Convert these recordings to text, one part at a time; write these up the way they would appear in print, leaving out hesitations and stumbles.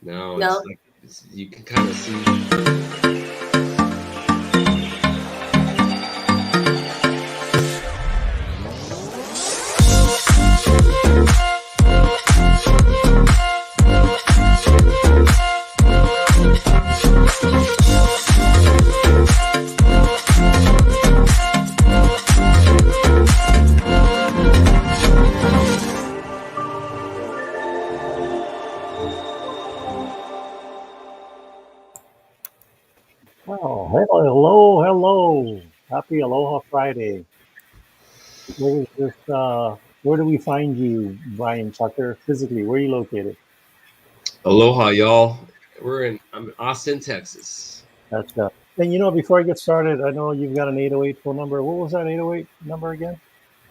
No, it's No? like you can kind of see. Oh, hello, hello. Happy Aloha Friday. Where is this, where do we find you, Bryon Tucker? Physically, where are you located? Aloha, y'all. I'm in Austin, Texas. That's and before I get started, I know you've got an 808 phone number. What was that 808 number again?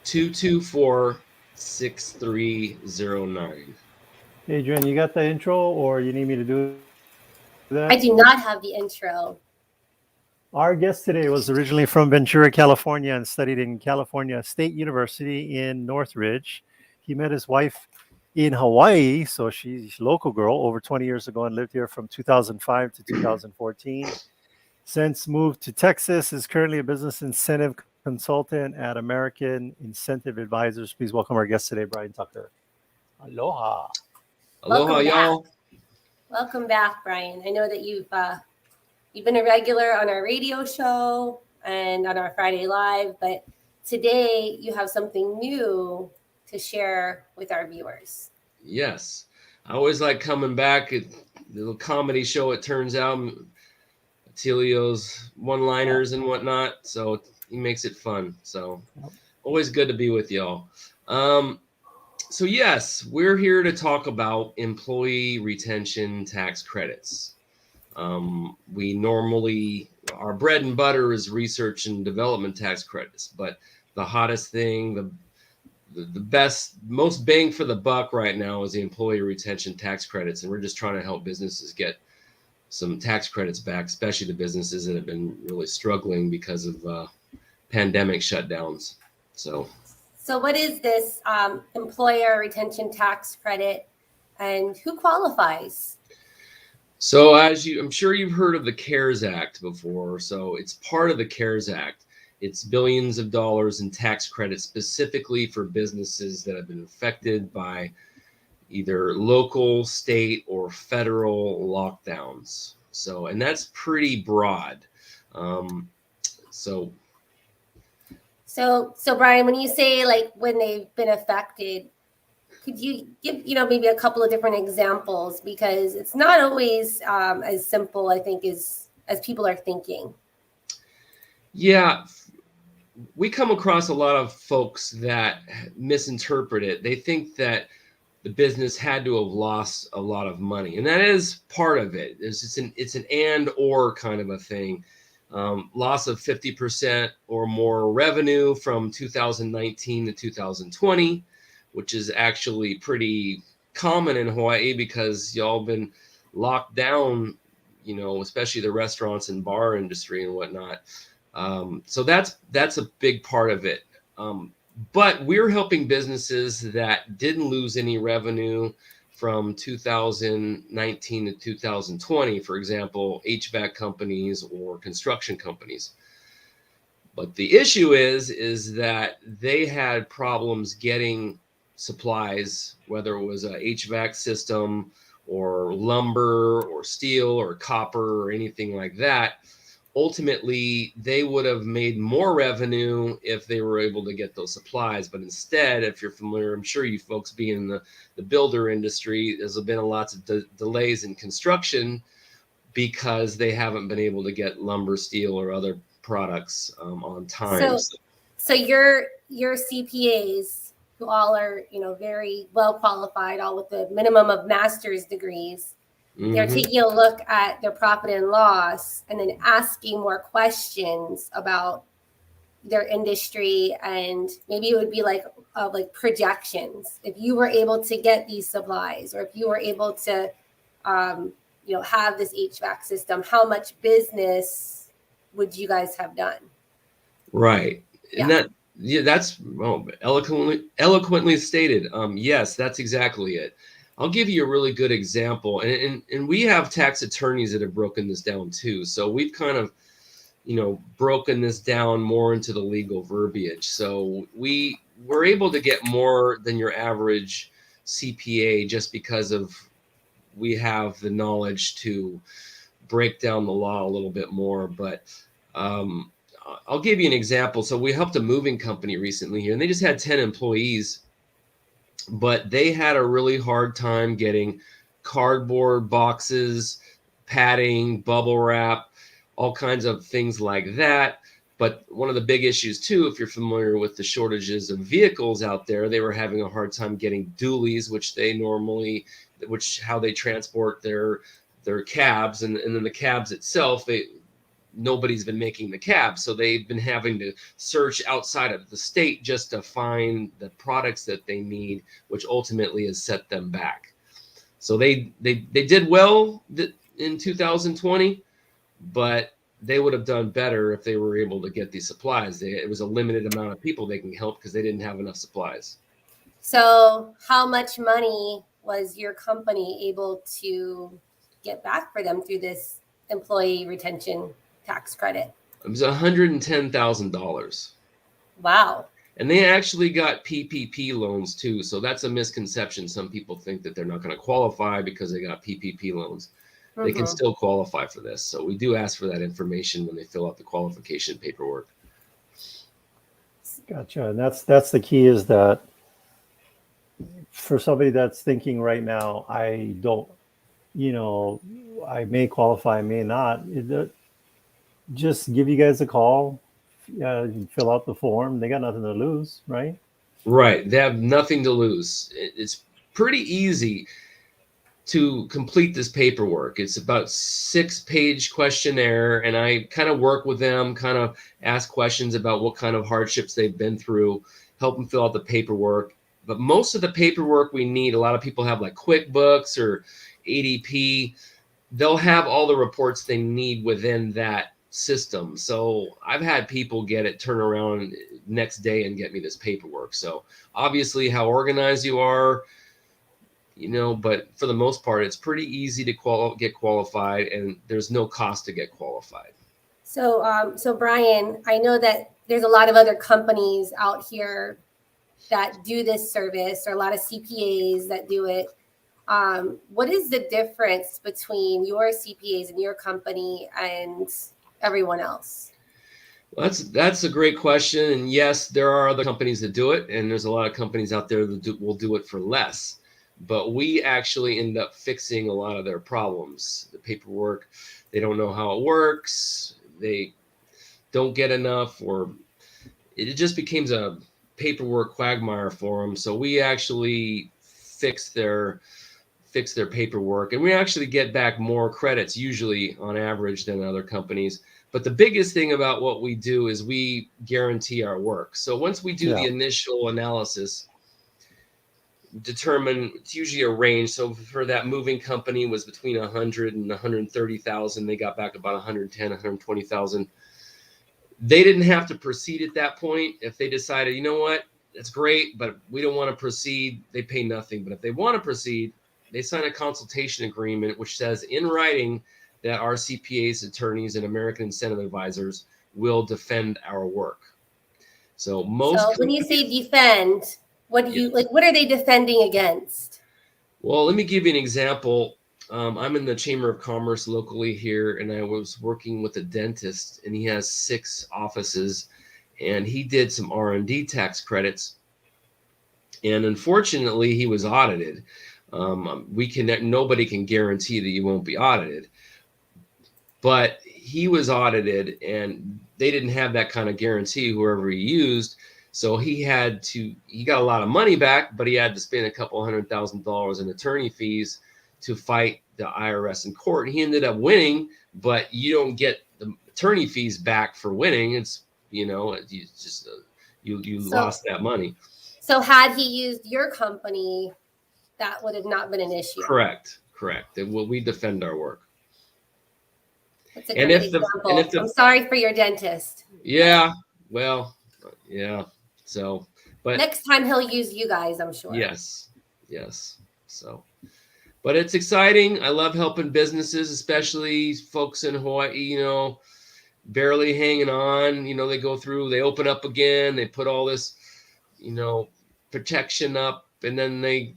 224-6309. Adrian, you got the intro or you need me to do that? I do not have the intro. Our guest today was originally from Ventura, California, and studied in California State University in Northridge. He met his wife in Hawaii, so she's a local girl, over 20 years ago, and lived here from 2005 to 2014. Since moved to Texas, is currently a business incentive consultant at American Incentive Advisors. Please welcome our guest today, Bryon Tucker. Aloha. Aloha, Welcome back. y'all. Welcome back, Bryon. I know that you've been a regular on our radio show and on our Friday Live, but today you have something new to share with our viewers. Yes. I always like coming back. The little comedy show, it turns out. Atilio's one-liners and whatnot. So he makes it fun. So always good to be with y'all. So yes, we're here to talk about employee retention tax credits. We normally, our bread and butter is research and development tax credits, but the hottest thing, the best, most bang for the buck right now is the employee retention tax credits. And we're just trying to help businesses get some tax credits back, especially the businesses that have been really struggling because of pandemic shutdowns. So what is this employer retention tax credit and who qualifies? So I'm sure you've heard of the CARES Act before. So it's part of the CARES Act. It's billions of dollars in tax credits specifically for businesses that have been affected by either local, state, or federal lockdowns. So, and that's pretty broad. So, Bryon, when you say like when they've been affected, could you give maybe a couple of different examples, because it's not always as simple, I think, as people are thinking. Yeah, we come across a lot of folks that misinterpret it. They think that the business had to have lost a lot of money, and that is part of it. It's an and or kind of a thing. Loss of 50% or more revenue from 2019 to 2020, which is actually pretty common in Hawaii because y'all been locked down, especially the restaurants and bar industry and whatnot. So that's a big part of it. But we're helping businesses that didn't lose any revenue from 2019 to 2020, for example, HVAC companies or construction companies. But the issue is that they had problems getting supplies, whether it was a HVAC system or lumber or steel or copper or anything like that. Ultimately, they would have made more revenue if they were able to get those supplies. But instead, if you're familiar, I'm sure you folks being in the builder industry, there's been lots of delays in construction because they haven't been able to get lumber, steel, or other products on time. So your CPAs, who all are very well qualified, all with the minimum of master's degrees, they're taking a look at their profit and loss and then asking more questions about their industry, and maybe it would be like projections. If you were able to get these supplies, or if you were able to have this HVAC system, how much business would you guys have done? Right. Yeah. And that's eloquently stated. Yes, that's exactly it. I'll give you a really good example. And we have tax attorneys that have broken this down too. So we've kind of, broken this down more into the legal verbiage. So we're able to get more than your average CPA just because of we have the knowledge to break down the law a little bit more. But I'll give you an example. So we helped a moving company recently here, and they just had 10 employees, but they had a really hard time getting cardboard boxes, padding, bubble wrap, all kinds of things like that. But one of the big issues too, if you're familiar with the shortages of vehicles out there, they were having a hard time getting dualies, which how they transport their cabs, and then the cabs itself, nobody's been making the cabs, so they've been having to search outside of the state just to find the products that they need, which ultimately has set them back. So they did well in 2020, but they would have done better if they were able to get these supplies. It was a limited amount of people they can help because they didn't have enough supplies. So how much money was your company able to get back for them through this employee retention tax credit? It was $110,000. Wow. And they actually got PPP loans too. So that's a misconception. Some people think that they're not going to qualify because they got PPP loans. They can still qualify for this. So we do ask for that information when they fill out the qualification paperwork. Gotcha. And that's the key, is that for somebody that's thinking right now, I don't, I may qualify, I may not, just give you guys a call, fill out the form. They got nothing to lose, right? Right. They have nothing to lose. It's pretty easy to complete this paperwork. It's about 6-page questionnaire, and I kind of work with them, kind of ask questions about what kind of hardships they've been through, help them fill out the paperwork. But most of the paperwork we need, a lot of people have like QuickBooks or ADP. They'll have all the reports they need within that system. So I've had people turn around next day and get me this paperwork. So obviously how organized you are, but for the most part, it's pretty easy to get qualified, and there's no cost to get qualified. So Bryon, I know that there's a lot of other companies out here that do this service, or a lot of CPAs that do it. What is the difference between your CPAs and your company and everyone else? Well, that's a great question. And yes, there are other companies that do it, and there's a lot of companies out there that will do it for less. But we actually end up fixing a lot of their problems. The paperwork, they don't know how it works. They don't get enough, or it just becomes a paperwork quagmire for them. So we actually fix their paperwork, and we actually get back more credits usually on average than other companies. But the biggest thing about what we do is we guarantee our work. So once we do the initial analysis, determine, it's usually a range. So for that moving company was between 100 and 130,000. They got back about 110, 120,000. They didn't have to proceed at that point. If they decided, you know what, that's great, but we don't want to proceed, they pay nothing. But if they want to proceed, they sign a consultation agreement, which says in writing that our CPAs, attorneys, and American Incentive Advisors will defend our work. So when you say defend, what are they defending against? Well, let me give you an example. I'm in the Chamber of Commerce locally here, and I was working with a dentist, and he has 6 offices, and he did some R&D tax credits. And unfortunately, he was audited. Nobody can guarantee that you won't be audited, but he was audited, and they didn't have that kind of guarantee, whoever he used. So he got a lot of money back, but he had to spend a couple $100,000 in attorney fees to fight the IRS in court. He ended up winning, but you don't get the attorney fees back for winning. It's, you lost that money. So had he used your company, that would have not been an issue. Correct. We defend our work. That's a great example. I'm sorry for your dentist. Yeah. Well, yeah. So, but next time he'll use you guys, I'm sure. Yes. So, But it's exciting. I love helping businesses, especially folks in Hawaii, barely hanging on. They go through, they open up again, they put all this, protection up, and then they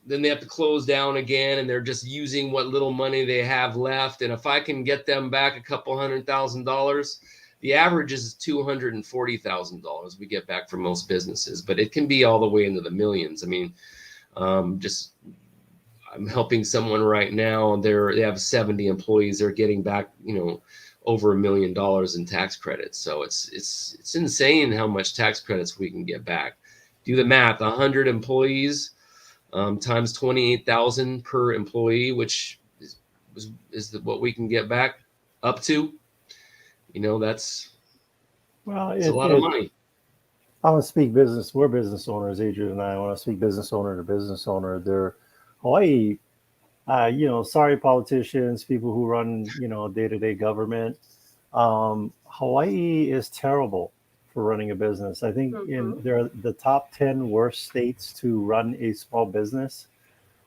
have to close down again, and they're just using what little money they have left. And if I can get them back a couple $100,000, the average is $240,000 we get back from most businesses, but it can be all the way into the millions. I mean, I'm helping someone right now. They have 70 employees. They're getting back, over $1 million in tax credits. So it's insane how much tax credits we can get back. Do the math: 100 employees times 28,000 per employee, which is what we can get back up to. That's it's a lot of money. I want to speak business. We're business owners, Adrian and I want to speak business owner to business owner. They're Hawaii, sorry, politicians, people who run, day-to-day government. Hawaii is terrible for running a business. I think they're the top 10 worst states to run a small business.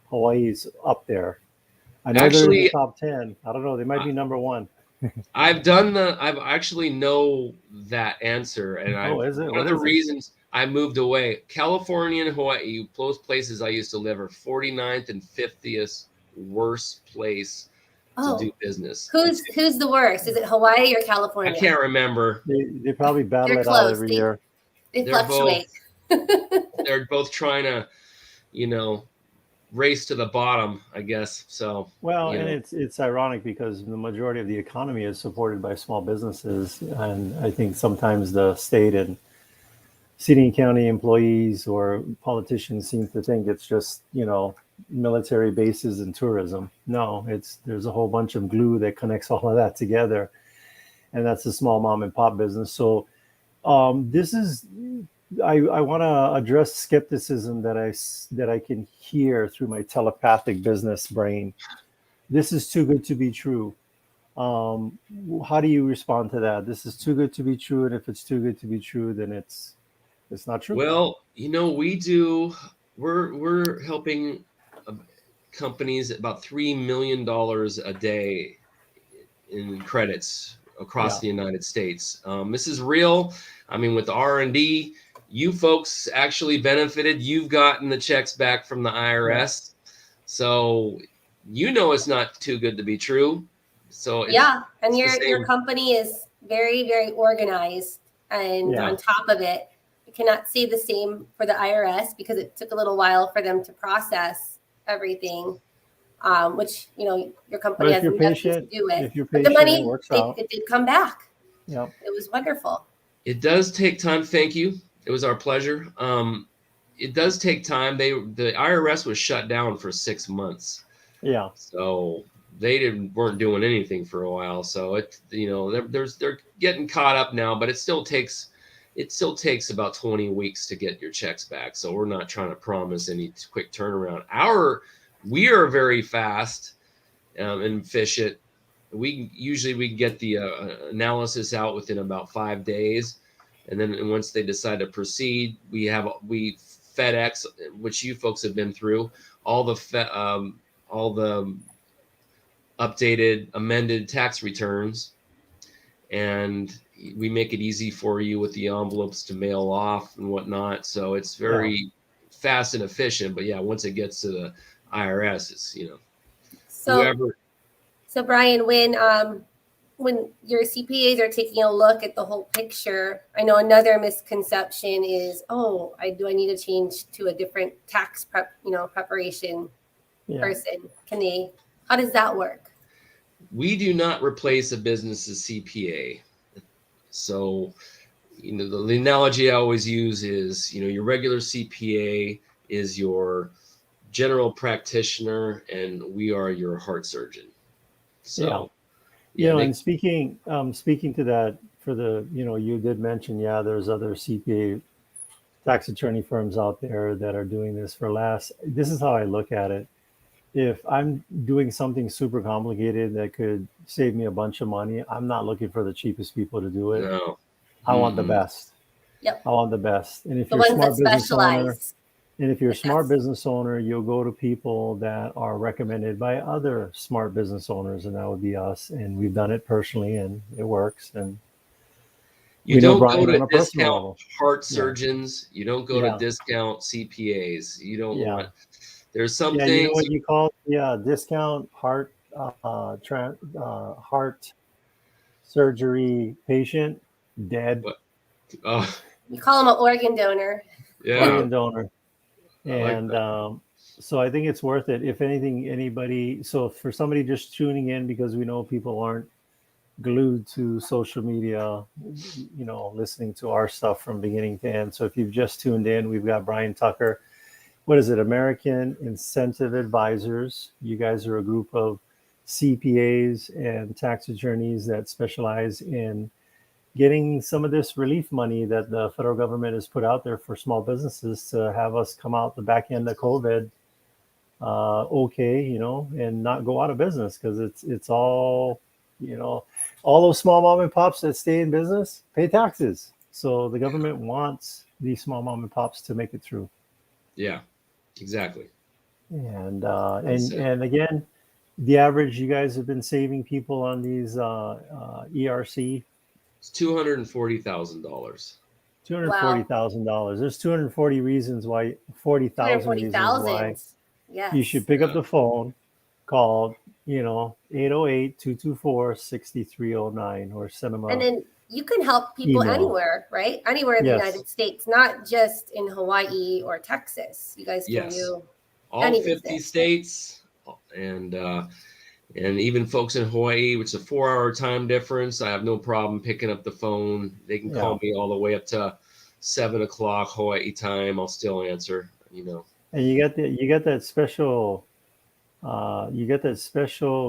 Hawaii's up there. I know they're in the top 10. I don't know. They might be number one. I've actually know that answer. And is it? One of the reasons I moved away, California and Hawaii, both places I used to live, are 49th and 50th worst place to do business. Who's the worst? Is it Hawaii or California? I can't remember. They probably battle it out every year. They fluctuate. They're both trying to, race to the bottom, I guess. So and it's ironic because the majority of the economy is supported by small businesses, and I think sometimes the state and city and county employees or politicians seem to think it's just military bases and tourism. No, there's a whole bunch of glue that connects all of that together, and that's a small mom and pop business. So this is I want to address skepticism that I can hear through my telepathic business brain. This is too good to be true. How do you respond to that? This is too good to be true, and if it's too good to be true, then it's not true. Well, we're helping companies about $3 million a day in credits across the United States. This is real. I mean, with the R&D, you folks actually benefited. You've gotten the checks back from the IRS. So it's not too good to be true. So and your company is very, very organized and on top of it. You cannot say the same for the IRS because it took a little while for them to process everything, which your company has nothing to do with. If you're patient, but the money, it did come back. Yep. It was wonderful. It does take time. Thank you. It was our pleasure. It does take time. The IRS was shut down for 6 months. Yeah. So they weren't doing anything for a while. So they're getting caught up now, but it still takes about 20 weeks to get your checks back. So we're not trying to promise any quick turnaround. We are very fast and efficient. We get the analysis out within about 5 days. And then once they decide to proceed, we FedEx, which you folks have been through, all the updated, amended tax returns, and we make it easy for you with the envelopes to mail off and whatnot. So it's very fast and efficient. But once it gets to the IRS, it's whoever. So Bryon, when your CPAs are taking a look at the whole picture, I know another misconception is, do I need to change to a different tax preparation person? How does that work? We do not replace a business's CPA. So, the analogy I always use is, your regular CPA is your general practitioner, and we are your heart surgeon. So, and speaking to that, for the, you did mention, there's other CPA tax attorney firms out there that are doing this for less. This is how I look at it. If I'm doing something super complicated that could save me a bunch of money, I'm not looking for the cheapest people to do it. No. I want the best. Yep. I want the best. And if the you're a ones smart that business owner, And if you're a smart Yes. business owner, you'll go to people that are recommended by other smart business owners, and that would be us. And we've done it personally, and it works. And You we know don't go Bryon to on a personal discount level. heart Yeah, surgeons. You don't go to yeah, discount CPAs. You don't yeah, want. There's some yeah. You know things. what you call discount heart surgery patient dead, But, oh, You call them an organ donor. yeah, organ donor. I like And that. so I think it's worth it. If anything, anybody, so for somebody just tuning in, because we know people aren't glued to social media, listening to our stuff from beginning to end. So if you've just tuned in, we've got Bryon Tucker. What is it? American Incentive Advisors. You guys are a group of CPAs and tax attorneys that specialize in getting some of this relief money that the federal government has put out there for small businesses to have us come out the back end of COVID okay, and not go out of business, because it's all, all those small mom and pops that stay in business pay taxes. So the government wants these small mom and pops to make it through. Yeah, exactly. And Well and said. and again, the average you guys have been saving people on these ERC It's $240,000. Wow. $240,000. There's 240 reasons why, 40,000 reasons why 240,000. you should Yes. pick up Yeah. the phone, call, 808-224-6309, or send them And a then you can help people email. anywhere, right? Anywhere in the Yes. United States, not just in Hawaii or Texas. You guys can Yes. do All any 50 visit. states, and even folks in Hawaii, which is a 4-hour time difference. I have no problem picking up the phone. They can Yeah. call me all the way up to 7 o'clock Hawaii time. I'll still answer. And you get that special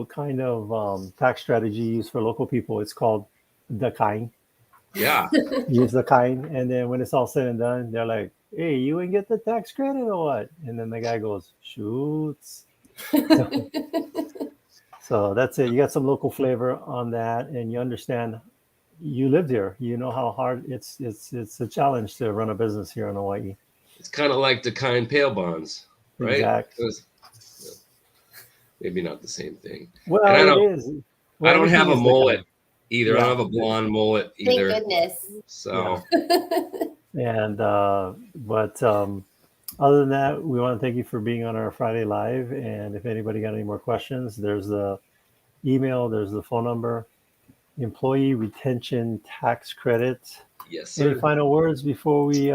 kind of tax strategy used for local people. It's called the kind. Yeah. Use the kind, and then when it's all said and done, they're like, "Hey, you ain't get the tax credit or what?" And then the guy goes, "Shoots." So that's it. You got some local flavor on that, and you understand. You lived here. You know how hard it's a challenge to run a business here in Hawaii. It's kind of like the kind pale bonds, right? Exact. Yeah, maybe not the same thing. And Well, I it don't is. I Well, don't anything have a is the mullet kind. either. I don't Yeah, have a blonde mullet Thank either. goodness. yeah. So And but other than that, we want to thank you for being on our Friday live. And if anybody got any more questions, there's the email, there's the phone number. Employee retention tax credit. yes, Any sir. final words before we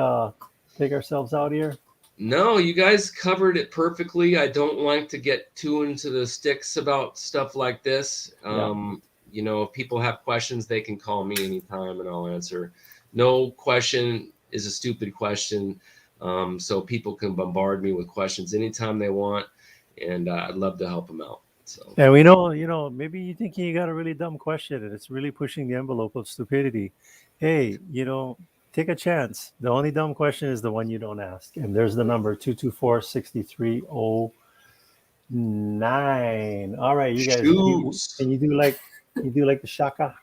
take ourselves out here? No, you guys covered it perfectly. I don't like to get too into the sticks about stuff like this. Yeah. If people have questions, they can call me anytime and I'll answer. No question is a stupid question. So people can bombard me with questions anytime they want, and I'd love to help them out. So, And we know, maybe you think you got a really dumb question and it's really pushing the envelope of stupidity. Hey, take a chance. The only dumb question is the one you don't ask. And there's the number 224-6309. All right, you guys, shoots. can you do like the shaka?